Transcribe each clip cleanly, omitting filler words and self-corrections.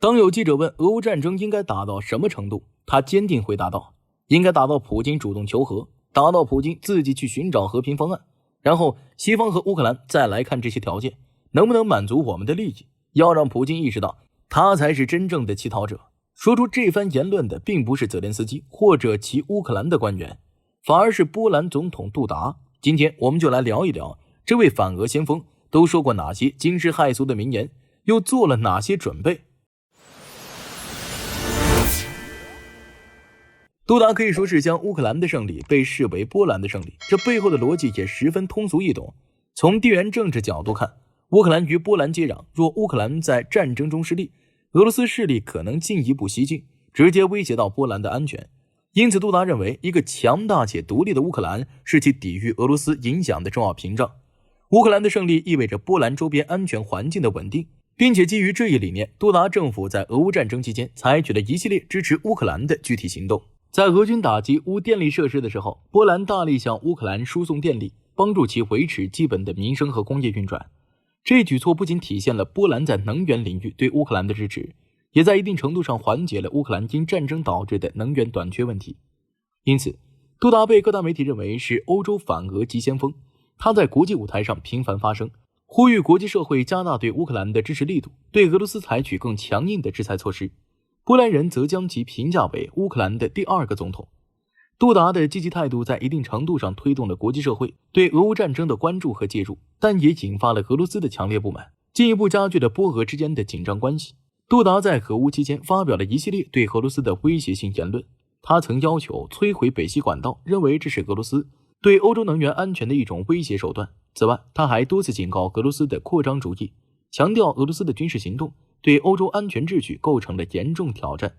当有记者问俄乌战争应该打到什么程度，他坚定回答道：应该打到普京主动求和，打到普京自己去寻找和平方案，然后西方和乌克兰再来看这些条件能不能满足我们的利益，要让普京意识到他才是真正的乞讨者。说出这番言论的并不是泽连斯基或者其乌克兰的官员，反而是波兰总统杜达。今天我们就来聊一聊这位反俄先锋都说过哪些惊世骇俗的名言，又做了哪些准备。杜达可以说是将乌克兰的胜利被视为波兰的胜利，这背后的逻辑也十分通俗易懂。从地缘政治角度看，乌克兰与波兰接壤，若乌克兰在战争中失利，俄罗斯势力可能进一步西进，直接威胁到波兰的安全。因此杜达认为，一个强大且独立的乌克兰是其抵御俄罗斯影响的重要屏障。乌克兰的胜利意味着波兰周边安全环境的稳定，并且基于这一理念，杜达政府在俄乌战争期间采取了一系列支持乌克兰的具体行动。在俄军打击乌电力设施的时候，波兰大力向乌克兰输送电力，帮助其维持基本的民生和工业运转。这一举措不仅体现了波兰在能源领域对乌克兰的支持，也在一定程度上缓解了乌克兰因战争导致的能源短缺问题。因此，杜达被各大媒体认为是欧洲反俄急先锋，他在国际舞台上频繁发声，呼吁国际社会加大对乌克兰的支持力度，对俄罗斯采取更强硬的制裁措施。波兰人则将其评价为乌克兰的第二个总统。杜达的积极态度在一定程度上推动了国际社会对俄乌战争的关注和介入，但也引发了俄罗斯的强烈不满，进一步加剧了波俄之间的紧张关系。杜达在俄乌期间发表了一系列对俄罗斯的威胁性言论，他曾要求摧毁北溪管道，认为这是俄罗斯对欧洲能源安全的一种威胁手段。此外，他还多次警告俄罗斯的扩张主义，强调俄罗斯的军事行动对欧洲安全秩序构成了严重挑战。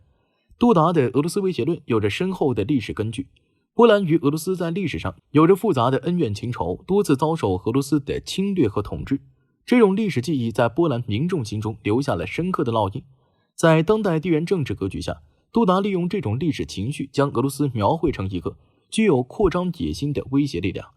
杜达的俄罗斯威胁论有着深厚的历史根据，波兰与俄罗斯在历史上有着复杂的恩怨情仇，多次遭受俄罗斯的侵略和统治。这种历史记忆在波兰民众心中留下了深刻的烙印。在当代地缘政治格局下，杜达利用这种历史情绪，将俄罗斯描绘成一个具有扩张野心的威胁力量，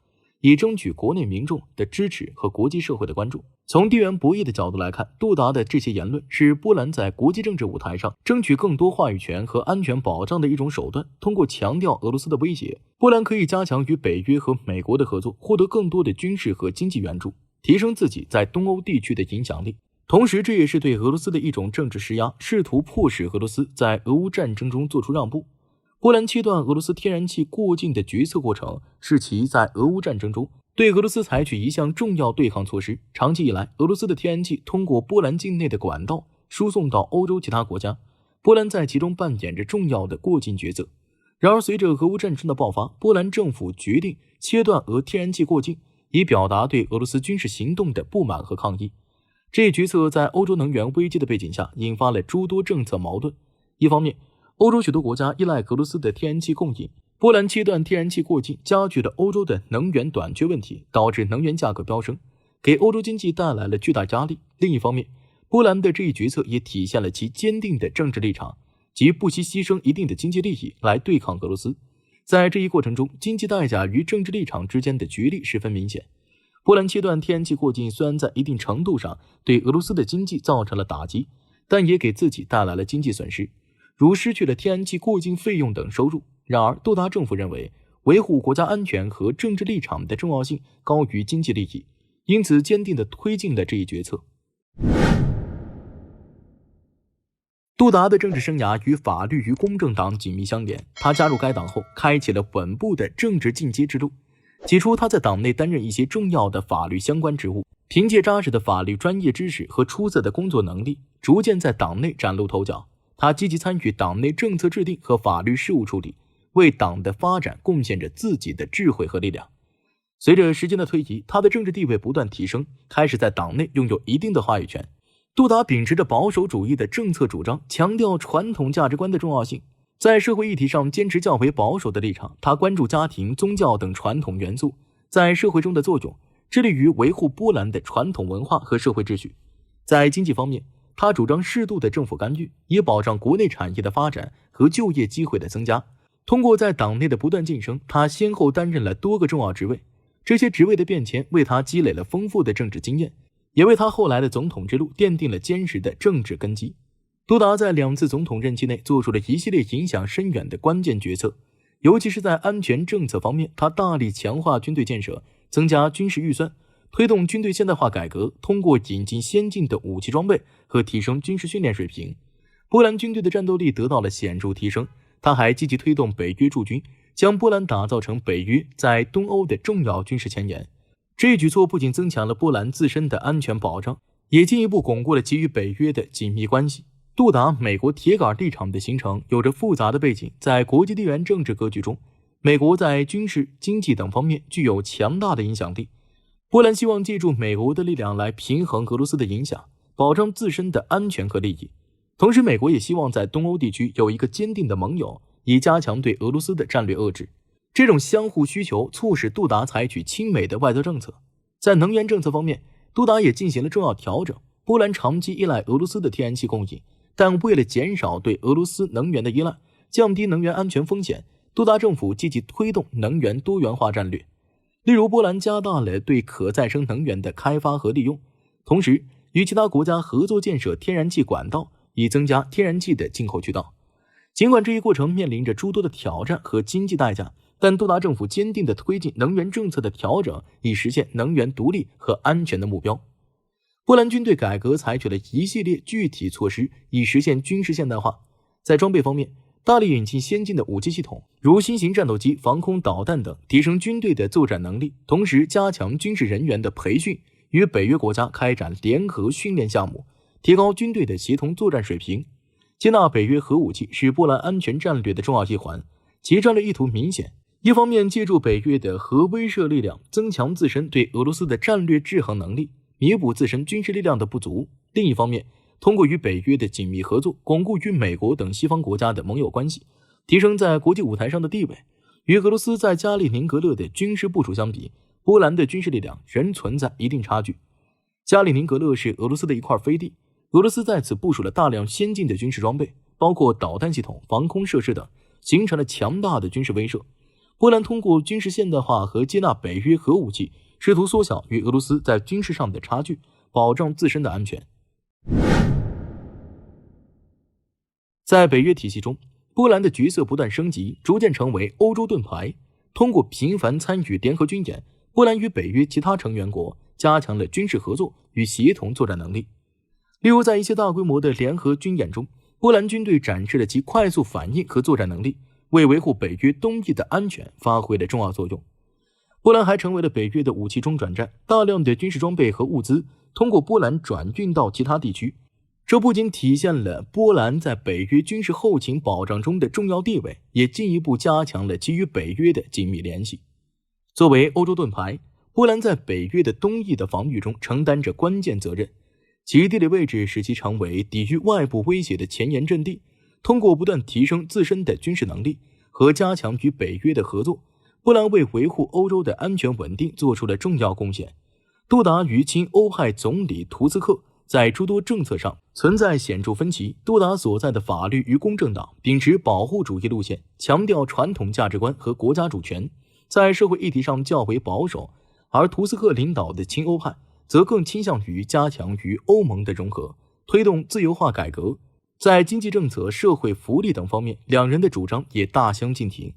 以争取国内民众的支持和国际社会的关注。从地缘博弈的角度来看，杜达的这些言论是波兰在国际政治舞台上争取更多话语权和安全保障的一种手段。通过强调俄罗斯的威胁，波兰可以加强与北约和美国的合作，获得更多的军事和经济援助，提升自己在东欧地区的影响力。同时，这也是对俄罗斯的一种政治施压，试图迫使俄罗斯在俄乌战争中做出让步。波兰切断俄罗斯天然气过境的决策过程，是其在俄乌战争中对俄罗斯采取一项重要对抗措施。长期以来，俄罗斯的天然气通过波兰境内的管道输送到欧洲其他国家，波兰在其中扮演着重要的过境角色。然而，随着俄乌战争的爆发，波兰政府决定切断俄天然气过境，以表达对俄罗斯军事行动的不满和抗议。这一决策在欧洲能源危机的背景下，引发了诸多政策矛盾。一方面，欧洲许多国家依赖俄罗斯的天然气供应，波兰切断天然气过境，加剧了欧洲的能源短缺问题，导致能源价格飙升，给欧洲经济带来了巨大压力。另一方面，波兰的这一决策也体现了其坚定的政治立场，即不惜牺牲一定的经济利益来对抗俄罗斯。在这一过程中，经济代价与政治立场之间的角力十分明显。波兰切断天然气过境虽然在一定程度上对俄罗斯的经济造成了打击，但也给自己带来了经济损失，如失去了天然气过境费用等收入。然而，杜达政府认为维护国家安全和政治立场的重要性高于经济利益，因此坚定地推进了这一决策。杜达的政治生涯与法律与公正党紧密相连，他加入该党后开启了稳步的政治进阶之路。起初，他在党内担任一些重要的法律相关职务，凭借扎实的法律专业知识和出色的工作能力，逐渐在党内崭露头角。他积极参与党内政策制定和法律事务处理，为党的发展贡献着自己的智慧和力量。随着时间的推移，他的政治地位不断提升，开始在党内拥有一定的话语权。杜达秉持着保守主义的政策主张，强调传统价值观的重要性，在社会议题上坚持较为保守的立场。他关注家庭、宗教等传统元素在社会中的作用，致力于维护波兰的传统文化和社会秩序。在经济方面，他主张适度的政府干预，以保障国内产业的发展和就业机会的增加。通过在党内的不断晋升，他先后担任了多个重要职位，这些职位的变迁为他积累了丰富的政治经验，也为他后来的总统之路奠定了坚实的政治根基。杜达在2次总统任期内做出了一系列影响深远的关键决策，尤其是在安全政策方面，他大力强化军队建设，增加军事预算，推动军队现代化改革，通过引进先进的武器装备和提升军事训练水平，波兰军队的战斗力得到了显著提升。他还积极推动北约驻军，将波兰打造成北约在东欧的重要军事前沿。这一举措不仅增强了波兰自身的安全保障，也进一步巩固了其与北约的紧密关系。杜达美国铁杆立场的形成有着复杂的背景，在国际地缘政治格局中，美国在军事、经济等方面具有强大的影响力。波兰希望借助美国的力量来平衡俄罗斯的影响，保障自身的安全和利益。同时，美国也希望在东欧地区有一个坚定的盟友，以加强对俄罗斯的战略遏制。这种相互需求促使杜达采取亲美的外交政策。在能源政策方面，杜达也进行了重要调整。波兰长期依赖俄罗斯的天然气供应，但为了减少对俄罗斯能源的依赖，降低能源安全风险，杜达政府积极推动能源多元化战略。例如，波兰加大了对可再生能源的开发和利用，同时与其他国家合作建设天然气管道，以增加天然气的进口渠道。尽管这一过程面临着诸多的挑战和经济代价，但杜达政府坚定地推进能源政策的调整，以实现能源独立和安全的目标。波兰军队改革采取了一系列具体措施，以实现军事现代化。在装备方面，大力引进先进的武器系统，如新型战斗机、防空导弹等，提升军队的作战能力，同时加强军事人员的培训，与北约国家开展联合训练项目，提高军队的协同作战水平。接纳北约核武器是波兰安全战略的重要一环，其战略意图明显。一方面借助北约的核威慑力量，增强自身对俄罗斯的战略制衡能力，弥补自身军事力量的不足；另一方面，通过与北约的紧密合作，巩固与美国等西方国家的盟友关系，提升在国际舞台上的地位。与俄罗斯在加里宁格勒的军事部署相比，波兰的军事力量仍存在一定差距。加里宁格勒是俄罗斯的一块飞地，俄罗斯在此部署了大量先进的军事装备，包括导弹系统、防空设施等，形成了强大的军事威慑。波兰通过军事现代化和接纳北约核武器，试图缩小与俄罗斯在军事上的差距，保障自身的安全。在北约体系中，波兰的角色不断升级，逐渐成为欧洲盾牌。通过频繁参与联合军演，波兰与北约其他成员国加强了军事合作与协同作战能力。例如，在一些大规模的联合军演中，波兰军队展示了其快速反应和作战能力，为维护北约东翼的安全发挥了重要作用。波兰还成为了北约的武器中转站，大量的军事装备和物资通过波兰转运到其他地区。这不仅体现了波兰在北约军事后勤保障中的重要地位，也进一步加强了其与北约的紧密联系。作为欧洲盾牌，波兰在北约的东翼的防御中承担着关键责任，其地理位置使其成为抵御外部威胁的前沿阵地。通过不断提升自身的军事能力和加强与北约的合作，波兰为维护欧洲的安全稳定做出了重要贡献。杜达与亲欧派总理图斯克在诸多政策上存在显著分歧。杜达所在的法律与公正党秉持保护主义路线，强调传统价值观和国家主权，在社会议题上较为保守，而图斯克领导的亲欧派则更倾向于加强与欧盟的融合，推动自由化改革。在经济政策、社会福利等方面，两人的主张也大相径庭。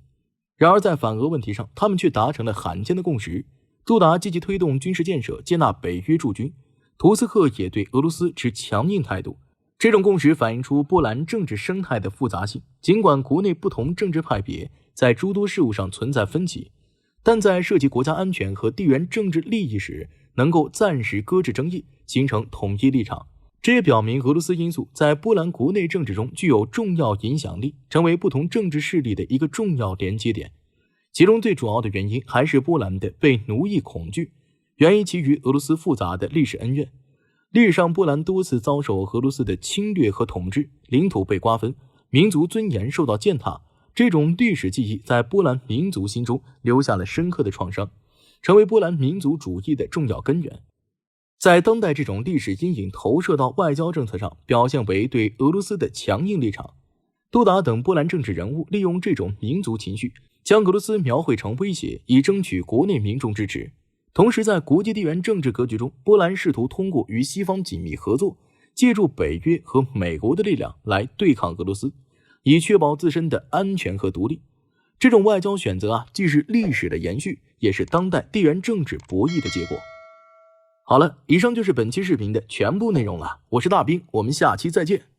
然而在反俄问题上，他们却达成了罕见的共识。杜达积极推动军事建设，接纳北约驻军，图斯克也对俄罗斯持强硬态度。这种共识反映出波兰政治生态的复杂性，尽管国内不同政治派别在诸多事务上存在分歧，但在涉及国家安全和地缘政治利益时，能够暂时搁置争议，形成统一立场。这也表明俄罗斯因素在波兰国内政治中具有重要影响力，成为不同政治势力的一个重要连接点。其中最主要的原因还是波兰的被奴役恐惧，源于其与俄罗斯复杂的历史恩怨。历史上，波兰多次遭受俄罗斯的侵略和统治，领土被瓜分，民族尊严受到践踏。这种历史记忆在波兰民族心中留下了深刻的创伤，成为波兰民族主义的重要根源。在当代，这种历史阴影投射到外交政策上，表现为对俄罗斯的强硬立场。杜达等波兰政治人物利用这种民族情绪，将俄罗斯描绘成威胁，以争取国内民众支持。同时，在国际地缘政治格局中，波兰试图通过与西方紧密合作，借助北约和美国的力量来对抗俄罗斯，以确保自身的安全和独立。这种外交选择既是历史的延续，也是当代地缘政治博弈的结果。好了，以上就是本期视频的全部内容了，我是大兵，我们下期再见。